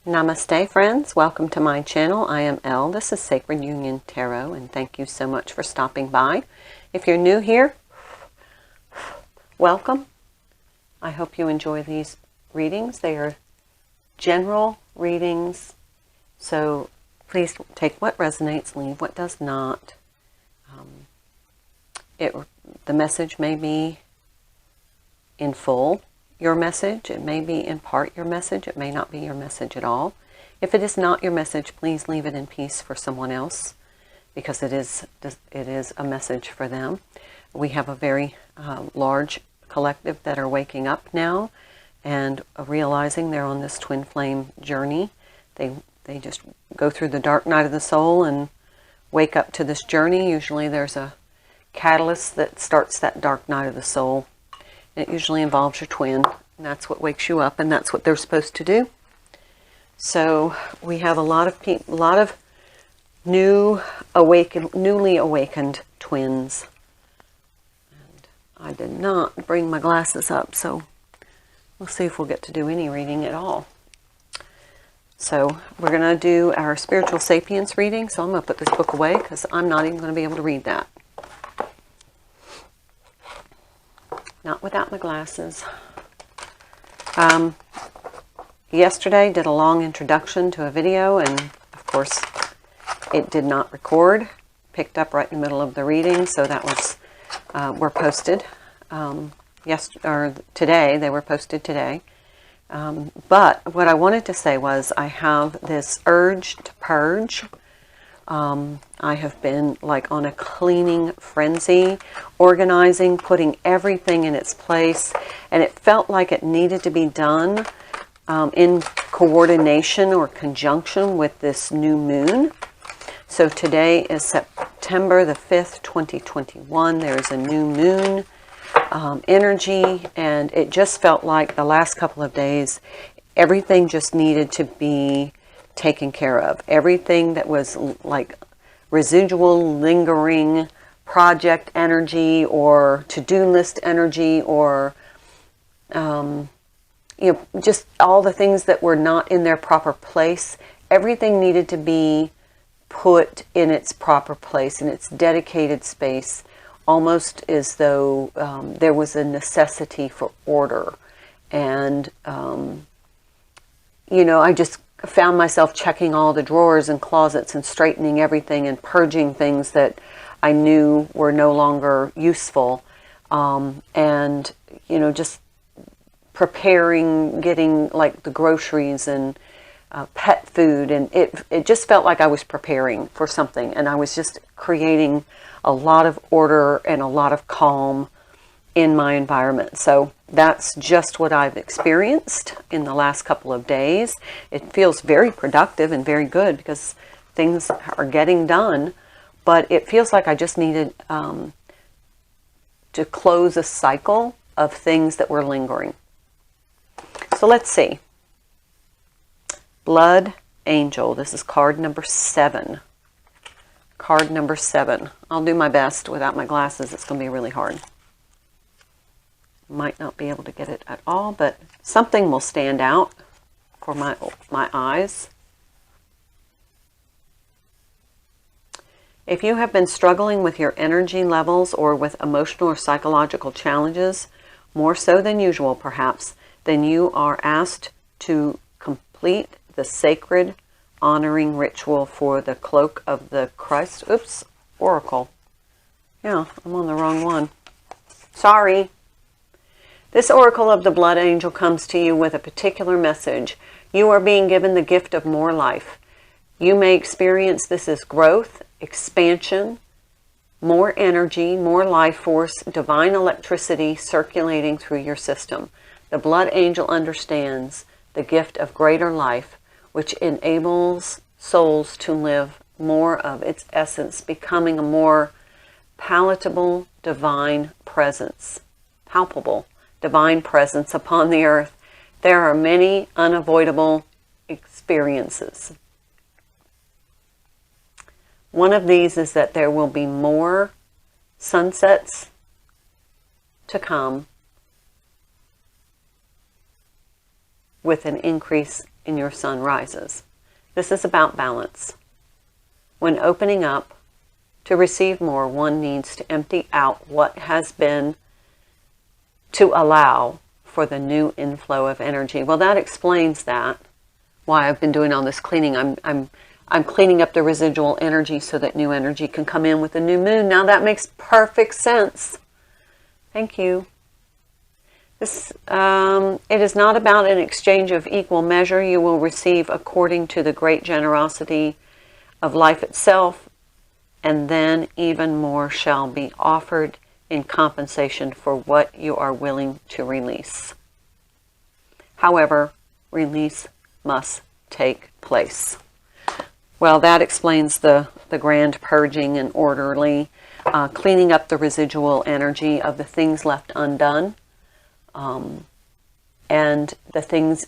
Namaste, friends. Welcome to my channel. I am Elle. This is Sacred Union Tarot, and thank you so much for stopping by. If you're new here, welcome. I hope you enjoy these readings. They are general readings, so please take what resonates, leave what does not. The message may be in full your message. It may be in part your message. It may not be your message at all. If it is not your message, please leave it in peace for someone else, because it is a message for them. We have a very large collective that are waking up now and realizing they're on this twin flame journey. They just go through the dark night of the soul and wake up to this journey. Usually there's a catalyst that starts that dark night of the soul. It usually involves your twin, and that's what wakes you up, and that's what they're supposed to do. So we have a lot of newly awakened twins. And I did not bring my glasses up, so we'll see if we'll get to do any reading at all. So we're going to do our spiritual sapience reading. So I'm going to put this book away because I'm not even going to be able to read that. Not without my glasses. Yesterday did a long introduction to a video, and of course it did not record. Picked up right in the middle of the reading, so that was were posted today. They were posted today. But what I wanted to say was I have this urge to purge. I have been like on a cleaning frenzy, organizing, putting everything in its place, and it felt like it needed to be done in coordination or conjunction with this new moon. So today is September the 5th, 2021. There's a new moon energy, and it just felt like the last couple of days, everything just needed to be taken care of. Everything that was like residual, lingering project energy or to-do list energy, or just all the things that were not in their proper place, everything needed to be put in its proper place, in its dedicated space, almost as though there was a necessity for order. And I just found myself checking all the drawers and closets and straightening everything and purging things that I knew were no longer useful. And just preparing, getting like the groceries and pet food. And it just felt like I was preparing for something. And I was just creating a lot of order and a lot of calm in my environment. So that's just what I've experienced in the last couple of days. It feels very productive and very good because things are getting done, but it feels like I just needed to close a cycle of things that were lingering. So let's see. Blood Angel. This is card number 7. Card number 7. I'll do my best without my glasses. It's going to be really hard. Might not be able to get it at all, but something will stand out for my eyes. If you have been struggling with your energy levels or with emotional or psychological challenges, more so than usual perhaps, then you are asked to complete the sacred honoring ritual for the Cloak of the Christ. Oops, Oracle. Yeah, I'm on the wrong one. Sorry. This Oracle of the Blood Angel comes to you with a particular message. You are being given the gift of more life. You may experience this as growth, expansion, more energy, more life force, divine electricity circulating through your system. The Blood Angel understands the gift of greater life, which enables souls to live more of its essence, becoming a more palatable divine presence. Palpable divine presence upon the earth. There are many unavoidable experiences. One of these is that there will be more sunsets to come with an increase in your sun rises. This is about balance. When opening up to receive more, one needs to empty out what has been to allow for the new inflow of energy. Well, that explains that, why I've been doing all this cleaning. I'm cleaning up the residual energy so that new energy can come in with the new moon. Now that makes perfect sense. Thank you. This, it is not about an exchange of equal measure. You will receive according to the great generosity of life itself, and then even more shall be offered in compensation for what you are willing to release. However, release must take place. Well, that explains the grand purging and orderly cleaning up the residual energy of the things left undone, and the things,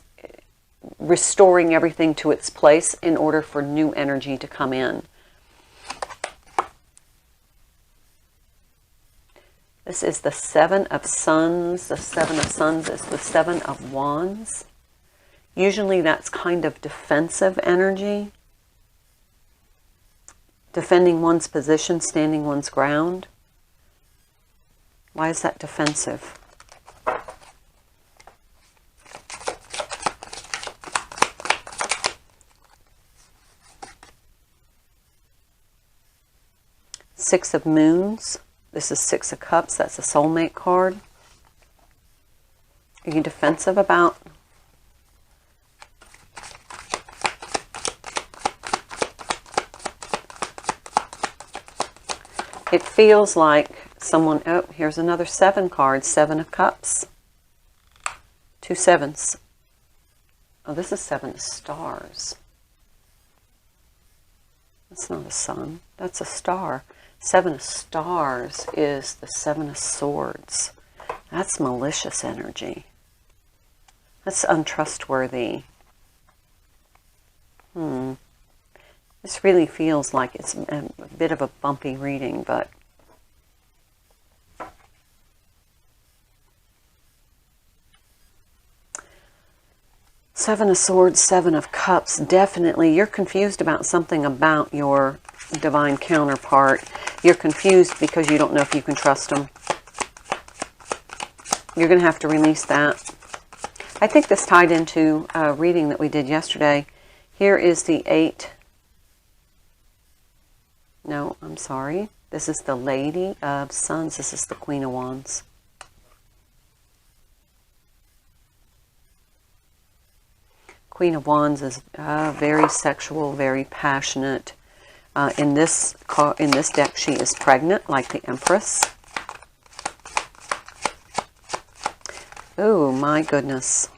restoring everything to its place in order for new energy to come in. This is the Seven of Suns. The Seven of Suns is the Seven of Wands. Usually that's kind of defensive energy. Defending one's position, standing one's ground. Why is that defensive? Six of Moons. This is Six of Cups. That's a soulmate card. Are you defensive about? It feels like someone, oh, here's another seven card, Seven of Cups. Two sevens. Oh, this is Seven of Stars. That's not a sun, that's a star. Seven of Stars is the Seven of Swords. That's malicious energy. That's untrustworthy. This really feels like it's a bit of a bumpy reading, but Seven of Swords, Seven of Cups, definitely you're confused about something about your divine counterpart. You're confused because you don't know if you can trust them. You're going to have to release that. I think this tied into a reading that we did yesterday. Here is the Eight. No, I'm sorry. This is the Lady of Suns. This is the Queen of Wands. Queen of Wands is very sexual, very passionate. In this deck, she is pregnant, like the Empress. Oh, my goodness.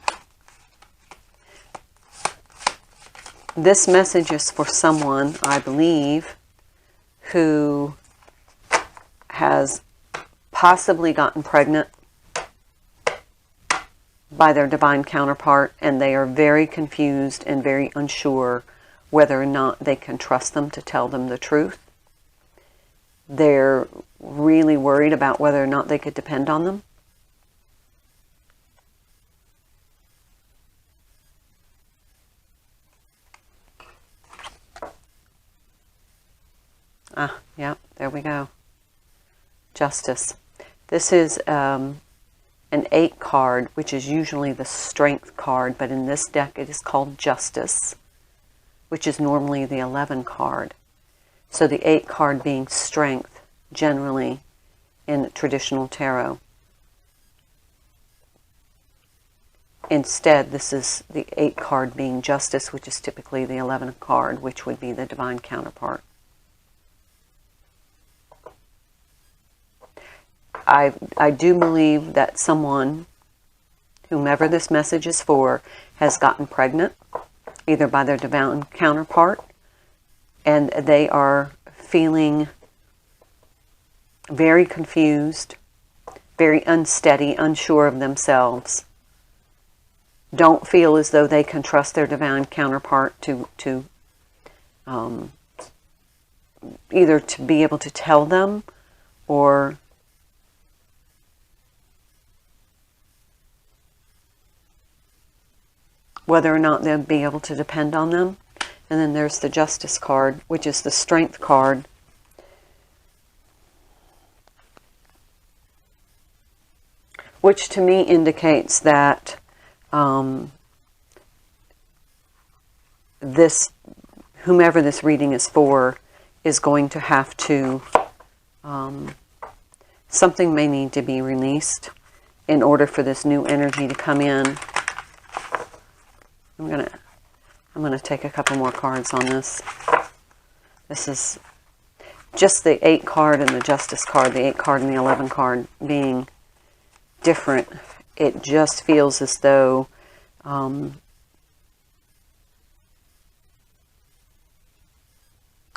This message is for someone, I believe, who has possibly gotten pregnant by their divine counterpart, and they are very confused and very unsure whether or not they can trust them to tell them the truth. They're really worried about whether or not they could depend on them. Yeah, there we go. Justice. This is an 8 card, which is usually the Strength card, but in this deck it is called Justice, which is normally the 11 card. So the 8 card being Strength, generally in traditional tarot. Instead, this is the 8 card being Justice, which is typically the 11 card, which would be the divine counterpart. I do believe that someone, whomever this message is for, has gotten pregnant, either by their divine counterpart, and they are feeling very confused, very unsteady, unsure of themselves. Don't feel as though they can trust their divine counterpart to either to be able to tell them, or whether or not they'll be able to depend on them. And then there's the Justice card, which is the Strength card. Which to me indicates that whomever this reading is for is going to have to, something may need to be released in order for this new energy to come in. I'm gonna take a couple more cards on this. This is just the 8 card and the Justice card, the 8 card and the 11 card being different. It just feels as though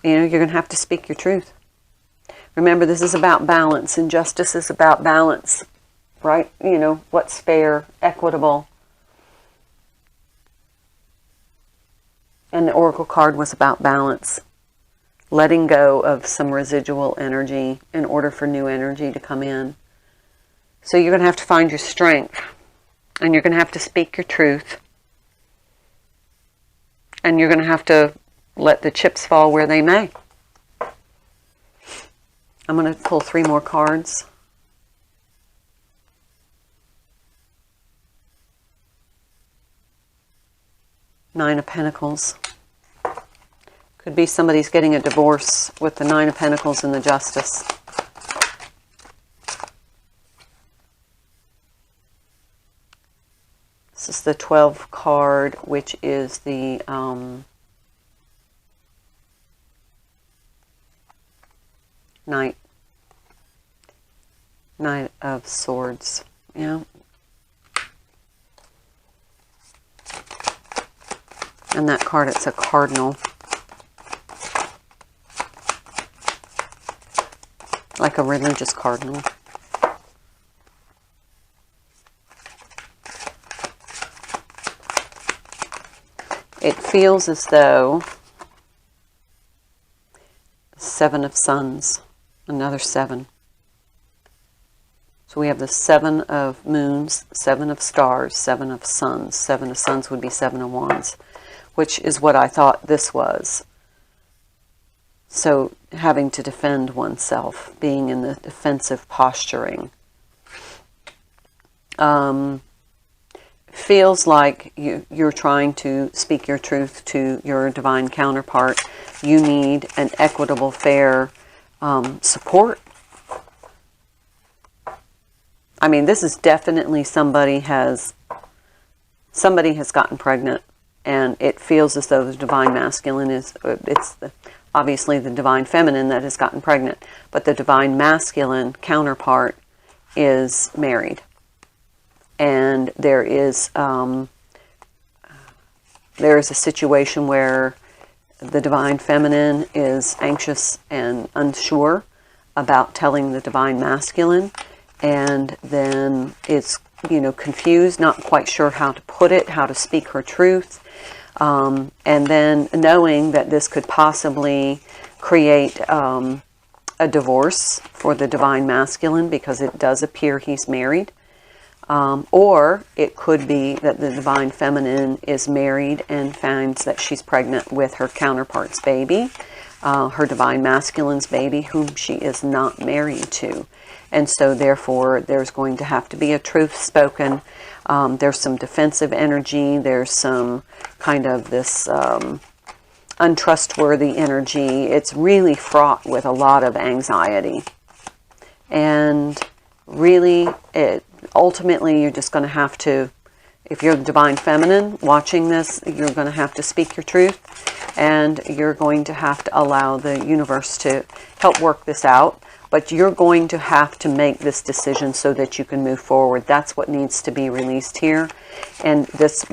you're going to have to speak your truth. Remember, this is about balance, and Justice is about balance, right? What's fair, equitable. And the Oracle card was about balance. Letting go of some residual energy in order for new energy to come in. So you're going to have to find your strength. And you're going to have to speak your truth. And you're going to have to let the chips fall where they may. I'm going to pull 3 more cards. Nine of Pentacles. Could be somebody's getting a divorce with the 9 of Pentacles and the Justice. This is the 12 card, which is the Knight of Swords. Yeah. And that card, it's a cardinal. Like a religious cardinal. It feels as though 7 of Suns, another 7. So we have the 7 of Moons, 7 of Stars, 7 of Suns. 7 of Suns would be 7 of Wands, which is what I thought this was. So having to defend oneself, being in the defensive posturing. Feels like you're trying to speak your truth to your divine counterpart. You need an equitable, fair support. I mean, this is definitely somebody has gotten pregnant, and it feels as though the divine masculine is, obviously the divine feminine that has gotten pregnant, but the divine masculine counterpart is married. And there is a situation where the divine feminine is anxious and unsure about telling the divine masculine, and then is, confused, not quite sure how to put it, how to speak her truth. And then knowing that this could possibly create a divorce for the divine masculine, because it does appear he's married. Or it could be that the divine feminine is married and finds that she's pregnant with her counterpart's baby, her divine masculine's baby, whom she is not married to. And so therefore there's going to have to be a truth spoken. There's some defensive energy. There's some kind of this untrustworthy energy. It's really fraught with a lot of anxiety. And really, ultimately, you're just going to have to, if you're the divine feminine watching this, you're going to have to speak your truth, and you're going to have to allow the universe to help work this out. But you're going to have to make this decision so that you can move forward. That's what needs to be released here. And that's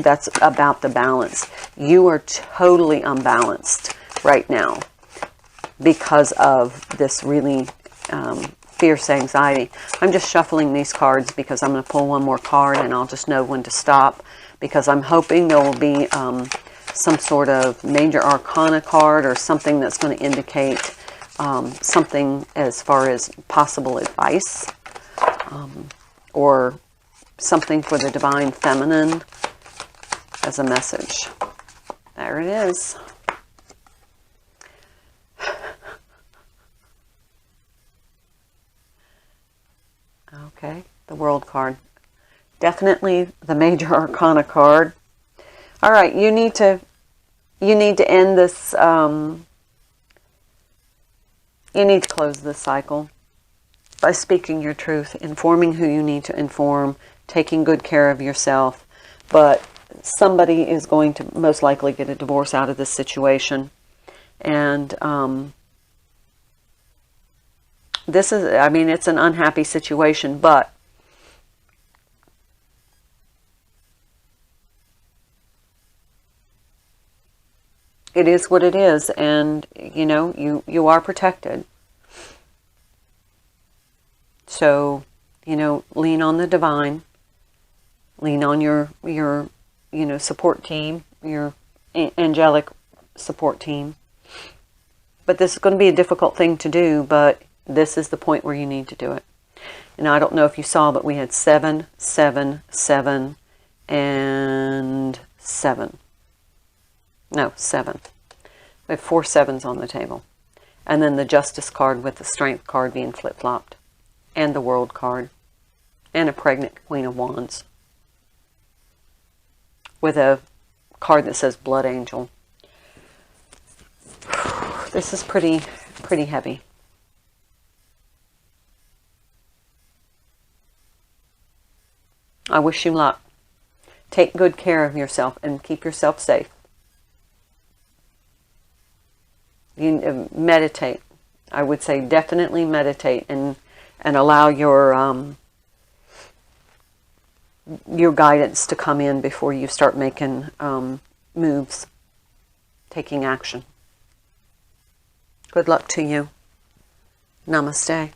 about the balance. You are totally unbalanced right now because of this really fierce anxiety. I'm just shuffling these cards because I'm going to pull one more card and I'll just know when to stop, because I'm hoping there will be some sort of major arcana card or something that's going to indicate something as far as possible advice, or something for the divine feminine, as a message. There it is. Okay, the World card. Definitely the Major Arcana card. All right, you need to end this. You need to close this cycle by speaking your truth, informing who you need to inform, taking good care of yourself. But somebody is going to most likely get a divorce out of this situation. And this is, I mean, it's an unhappy situation, but it is what it is, and you know, you are protected. So, you know, lean on the divine, lean on your you know, support team, your angelic support team. But this is going to be a difficult thing to do, but this is the point where you need to do it. And I don't know if you saw, but we had 7, 7, 7, and 7. No, 7. We have 4 7s on the table. And then the Justice card with the Strength card being flip-flopped. And the World card. And a pregnant Queen of Wands. With a card that says Blood Angel. This is pretty heavy. I wish you luck. Take good care of yourself and keep yourself safe. You meditate. I would say definitely meditate and allow your guidance to come in before you start making moves, taking action. Good luck to you. Namaste.